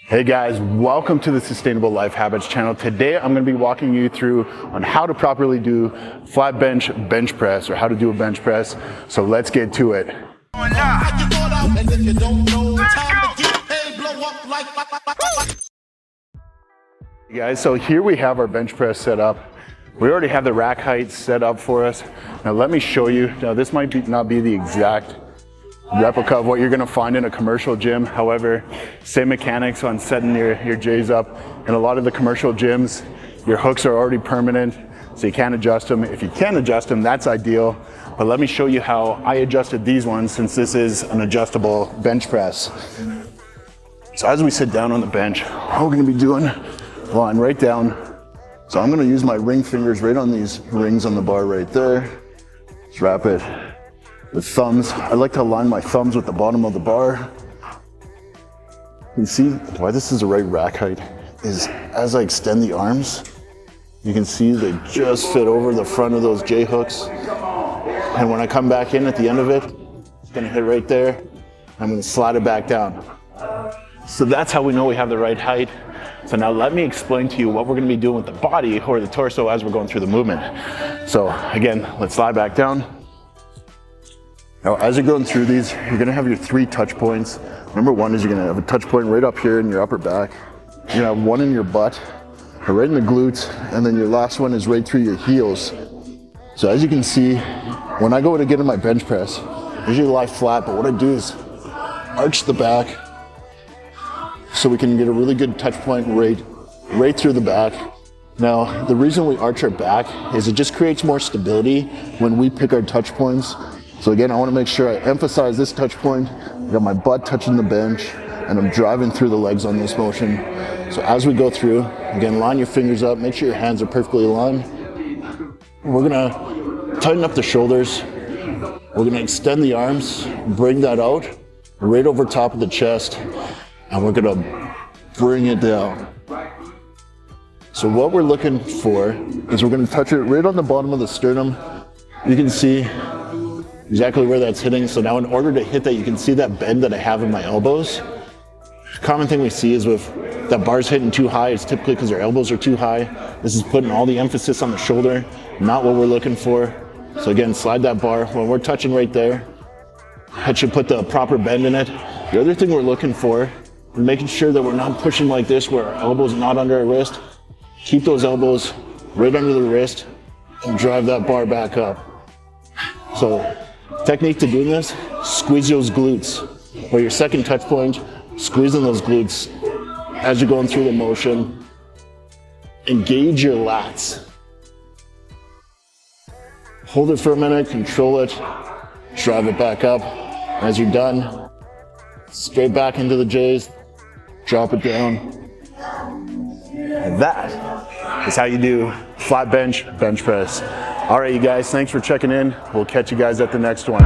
Hey guys, welcome to the Sustainable Life Habits channel. Today I'm going to be walking you through on how to properly do flat bench press, or how to do a bench press. So let's get to it. Hey guys, so here we have our bench press set up. We already have the rack height set up for us. Now let me show you. Now this might not be the exact replica of what you're going to find in a commercial gym. However, same mechanics on setting your J's up. In a lot of the commercial gyms, your hooks are already permanent, so you can't adjust them. If you can adjust them, that's ideal. But let me show you how I adjusted these ones, since this is an adjustable bench press. So as we sit down on the bench, what we're going to be doing, lying right down. So I'm going to use my ring fingers right on these rings on the bar right there. Just wrap it with thumbs. I like to align my thumbs with the bottom of the bar. You see why this is the right rack height is as I extend the arms, you can see they just fit over the front of those J hooks. And when I come back in at the end of it, it's gonna hit right there. I'm gonna slide it back down. So that's how we know we have the right height. So now let me explain to you what we're gonna be doing with the body or the torso as we're going through the movement. So again, let's slide back down. Now, as you're going through these, you're gonna have your 3 touch points. Number 1 is you're gonna have a touch point right up here in your upper back. You're gonna have one in your butt, or right in the glutes, and then your last one is right through your heels. So as you can see, when I go to get in my bench press, I usually lie flat, but what I do is arch the back so we can get a really good touch point right through the back. Now, the reason we arch our back is it just creates more stability when we pick our touch points. So again, I want to make sure I emphasize this touch point. I got my butt touching the bench, and I'm driving through the legs on this motion. So as we go through, again, line your fingers up, make sure your hands are perfectly aligned. We're gonna tighten up the shoulders. We're gonna extend the arms, bring that out, right over top of the chest, and we're gonna bring it down. So what we're looking for is we're gonna touch it right on the bottom of the sternum. You can see exactly where that's hitting. So now in order to hit that, you can see that bend that I have in my elbows. Common thing we see is with that bar's hitting too high, it's typically because our elbows are too high. This is putting all the emphasis on the shoulder, not what we're looking for. So again, slide that bar. When we're touching right there, that should put the proper bend in it. The other thing we're looking for is making sure that we're not pushing like this where our elbow's not under our wrist. Keep those elbows right under the wrist and drive that bar back up. So technique to doing this, squeeze those glutes. Or your second touch point, squeezing those glutes as you're going through the motion. Engage your lats. Hold it for a minute, control it, drive it back up. As you're done, straight back into the J's, drop it down. And that is how you do flat bench press. All right, you guys, thanks for checking in. We'll catch you guys at the next one.